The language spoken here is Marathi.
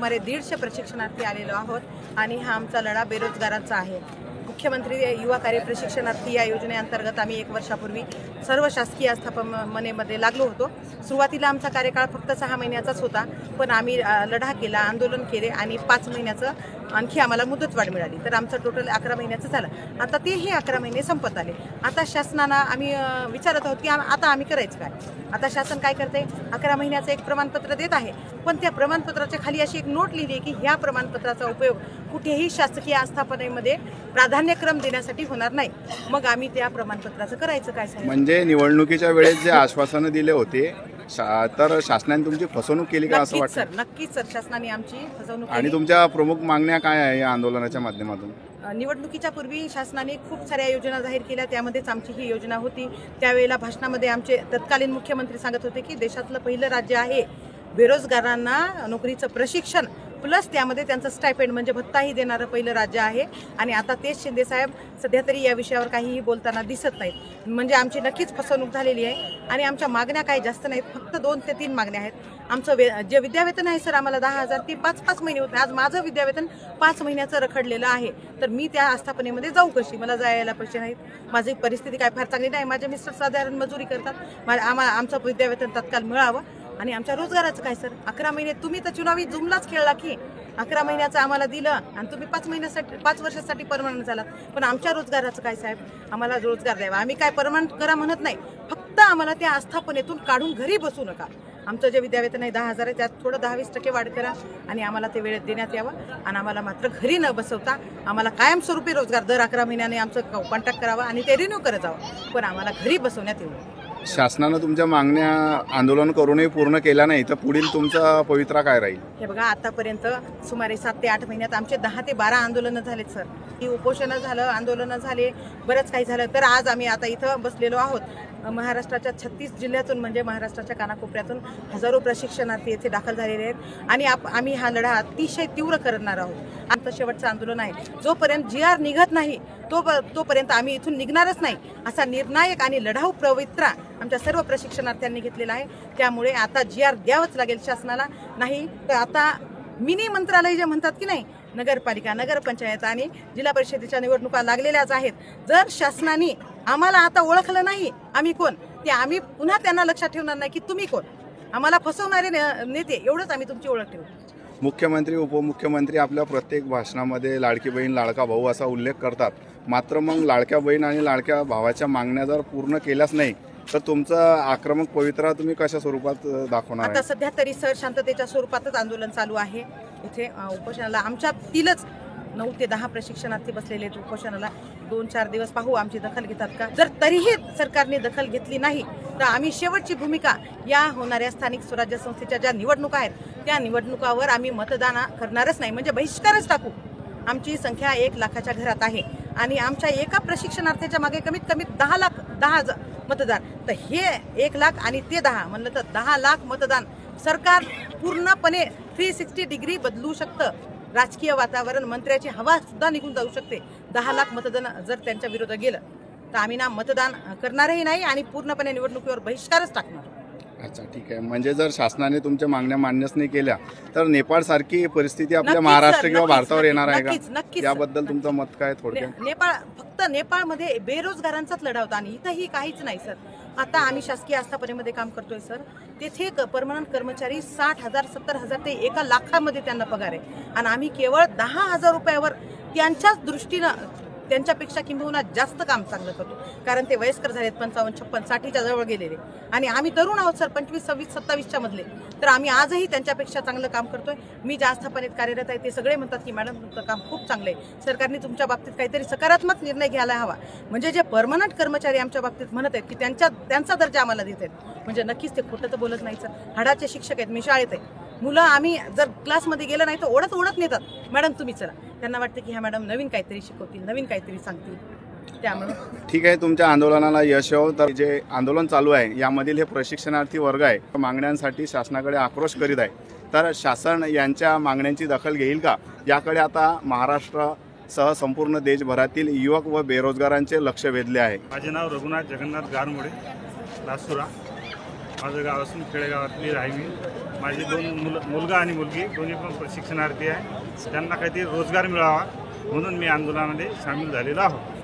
सुमारे 150 प्रशिक्षणार्थी आलेलो आहोत आणि हा आमचा लढा बेरोजगारांचा आहे। मुख्यमंत्री युवा कार्य प्रशिक्षणार्थी या योजनेअंतर्गत आम्ही 1 वर्षापूर्वी सर्व शासकीय आस्थापनेमध्ये लागलो होतो। सुरुवातीला आमचा कार्यकाळ फक्त 6 महिन्याचाच होता, पण आम्ही लढा केला, आंदोलन केले आणि 5 महिन्याचं आणखी आम्हाला मुदतवाढ मिळाली, तर आमचं टोटल 11 महिन्याचं झालं। आता तेही 11 महिने संपत आले। आता शासनाला आम्ही विचारत आहोत की आता आम्ही करायचं काय। आता शासन काय करते, 11 महिन्याचं एक प्रमाणपत्र देत आहे, पण त्या प्रमाणपत्राच्या खाली अशी एक नोट लिहिली आहे की ह्या प्रमाणपत्राचा उपयोग कुठेही शासकीय आस्थापनेमध्ये प्राधान्यक्रम देण्यासाठी होणार नाही। मग आम्ही त्या प्रमाणपत्राचं करायचं काय साहेब? म्हणजे निवडणुकीच्या वेळेस जे आश्वासन दिले होते तर शासनाने तुमची फसवणूक केली का असं वाटतं? नक्कीच सर, शासनाने आमची फसवणूक केली। आणि तुमच्या प्रमुख मागण्या काय आहे या आंदोलनाच्या माध्यमातून? निवडणुकीच्या पूर्वी शासनाने खूप साऱ्या योजना जाहीर केल्या, त्यामध्येच आमची ही योजना होती। त्यावेळेला भाषणामध्ये आमचे तत्कालीन मुख्यमंत्री सांगत होते की देशातलं पहिलं राज्य आहे बेरोजगारांना नोकरीचं प्रशिक्षण प्लस त्यामध्ये त्यांचं स्टायपेंड म्हणजे भत्ताही देणारं पहिलं राज्य आहे। आणि आता तेच शिंदे साहेब सध्या तरी या विषयावर काहीही बोलताना दिसत नाहीत। म्हणजे आमची नक्कीच फसवणूक झालेली आहे आणि आमच्या मागण्या काही जास्त नाहीत, फक्त 2 ते 3 मागण्या आहेत। आमचं जे विद्यावेतन आहे सर, आम्हाला 10,000 ते 5 महिने होते। आज माझं विद्यावेतन 5 महिन्याचं रखडलेलं आहे, तर मी त्या आस्थापनेमध्ये जाऊ कशी? मला जायला पैसे नाहीत, माझी परिस्थिती काय फार चांगली नाही। माझे मिस्टर साधारण मजुरी करतात, आमचं विद्यावेतन तत्काळ मिळावं। आणि आमच्या रोजगाराचं काय सर? 11 महिने तुम्ही तर चुनावी जुमलाच खेळला की 11 महिन्याचं आम्हाला दिलं आणि तुम्ही 5 वर्षासाठी परमनंट झालात, पण आमच्या रोजगाराचं काय साहेब? आम्हाला रोजगार द्यावा। आम्ही काय परमनंट करा म्हणत नाही, फक्त आम्हाला त्या आस्थापनेतून काढून घरी बसू नका। आमचं जे विद्यावेतन आहे 10,000 आहे, त्यात थोडं 10-20% वाढ करा आणि आम्हाला ते वेळेत देण्यात यावं आणि आम्हाला मात्र घरी न बसवता आम्हाला कायमस्वरूपी रोजगार दर 11 महिन्याने आमचं कॉन्टॅक्ट करावा आणि ते रिन्यू करत जावं, पण आम्हाला घरी बसवण्यात येऊ। शासनानं तुमच्या मागण्या आंदोलन करूनही पूर्ण केल्या नाही, तर पुढील तुमचा पवित्रा काय राहील? हे बघा, आतापर्यंत सुमारे 7 ते 8 महिन्यात आमचे 10 ते 12 आंदोलनं झालेत सर। ही उपोषणं झालं, आंदोलनं झाले, बरंच काही झालं। तर आज आम्ही आता इथं बसलेलो आहोत। महाराष्ट्राच्या 36 जिल्ह्यातून म्हणजे महाराष्ट्राच्या कानाकोपऱ्यातून हजारो प्रशिक्षणार्थी येथे दाखल झालेले आहेत आणि आम्ही हा लढा अतिशय तीव्र करणार आहोत। आमचं शेवटचं आंदोलन आहे, जोपर्यंत GR निघत नाही तोपर्यंत आम्ही इथून निघणारच नाही, असा निर्णायक आणि लढाऊ पवित्रा आमच्या सर्व प्रशिक्षणार्थ्यांनी घेतलेला आहे। त्यामुळे आता GR द्यावंच लागेल शासनाला, नाही तर आता मिनी मंत्रालय जे म्हणतात की नाही, नगरपालिका, नगरपंचायत आणि जिल्हा परिषदेच्या निवडणुका लागलेल्याच आहेत। जर शासनाने आम्हाला आता ओळखलं नाही आम्ही कोण, ते आम्ही पुन्हा त्यांना लक्षात ठेवणार नाही की तुम्ही कोण, आम्हाला फसवणारे नेते, एवढंच आम्ही तुमची ओळख ठेवू। मुख्यमंत्री उपमुख्यमंत्री आपल्या प्रत्येक भाषणामध्ये लाडकी बहीण लाडका भाऊ असा उल्लेख करतात, मात्र मग लाडक्या बहीण आणि लाडक्या भावाच्या मागण्या जर पूर्ण केल्याच नाही तर तुमचा आक्रमक पवित्रा तुम्ही कशा स्वरूपात दाखवणार? आता सध्या तरी सर शांततेच्या स्वरूपातच आंदोलन चालू आहे। इथे उपोषणाला आमच्यातीलच 9 ते 10 प्रशिक्षणार्थी बसलेले आहेत उपोषणाला। 2-4 दिवस पाहू आमची दखल घेतात का। जर तरीही सरकारने दखल घेतली नाही तर आम्ही शेवटची भूमिका या होणाऱ्या स्थानिक स्वराज्य संस्थेच्या ज्या निवडणुका आहेत त्या निवडणुकावर आम्ही मतदान करणारच नाही, म्हणजे बहिष्कारच टाकू। आमची संख्या 1 लाखाच्या घरात आहे आणि आमच्या एका प्रशिक्षणार्थीच्या मागे कमीत कमी 10,000 मतदार, तर हे 1 लाख आणि ते 10 म्हणलं तर 10 लाख मतदान। सरकार पूर्णपणे 360 डिग्री बदलू शकतं, राजकीय वातावरण, मंत्र्याची हवा सुद्धा निघून जाऊ शकते। 10 लाख मतदान जर त्यांच्या विरोधात गेलं तर आम्ही ना मतदान करणारही नाही आणि पूर्णपणे निवडणुकीवर बहिष्कारच टाकणार। अच्छा, ठीक आहे। म्हणजे जर शासनाने तुमच्या मागण्या मान्यच नाही केल्या तर नेपाळ सारखी परिस्थिती आपल्या महाराष्ट्र किंवा भारतावर येणार आहे का? नक्कीच। याबद्दल तुमचं मत काय थोडक्यात? नेपाळ फक्त नेपाळमध्ये बेरोजगारांचाच लढा होता आणि इथंही काहीच नाही सर। आता आम्ही शासकीय आस्थापनेमध्ये काम करतोय सर, तेथे परमनंट कर्मचारी 60,000 70,000 ते 1 लाखामध्ये त्यांना पगार आहे आणि आम्ही केवळ 10,000 रुपयावर त्यांच्याच दृष्टीनं त्यांच्यापेक्षा किंबहुना जास्त काम चांगलं करतो, कारण ते वयस्कर झालेत, 55, 56, 60च्या जवळ गेलेले आणि आम्ही तरुण आहोत सर, 25, 26, 27च्या मधले, तर आम्ही आजही त्यांच्यापेक्षा चांगलं काम करतोय। मी ज्या आस्थापनेत कार्यरत आहे ते सगळे म्हणतात की मॅडम तुमचं काम खूप चांगलं आहे, सरकारने तुमच्या बाबतीत काहीतरी सकारात्मक निर्णय घ्यायला हवा। म्हणजे जे परमनंट कर्मचारी आमच्या बाबतीत म्हणत आहेत की त्यांचा दर्जा आम्हाला देत आहेत, म्हणजे नक्कीच ते खोटं तर बोलत नाही सर। हाडाचे शिक्षक आहेत, मी शाळेत आहे, मुलं आम्ही जर क्लासमध्ये गेलं नाही तर ओढत नेतात, मॅडम तुम्ही चला। त्यांना वाटतं की ह्या मॅडम नवीन काहीतरी शिकवतील, नवीन काहीतरी सांगतील, त्यामुळे ठीक आहे। तुमच्या आंदोलनाला यश येवो। तर जे आंदोलन चालू आहे यामधील हे प्रशिक्षणार्थी वर्ग आहे, मागण्यांसाठी शासनाकडे आक्रोश करीत आहे, तर शासन यांच्या मागण्यांची दखल घेईल का, याकडे आता महाराष्ट्रासह संपूर्ण देशभरातील युवक व बेरोजगारांचे लक्ष वेधले आहे। माझे नाव रघुनाथ जगन्नाथ गारमुडे, लासुरा, माझं गाव असून खेडेगावातली राहिली। माझे दोन मुलगा आणि मुलगी दोन्ही पण प्रशिक्षणार्थी आहे. त्यांना काहीतरी रोजगार मिळावा म्हणून मी आंदोलनामध्ये सामील झालेलो आहोत.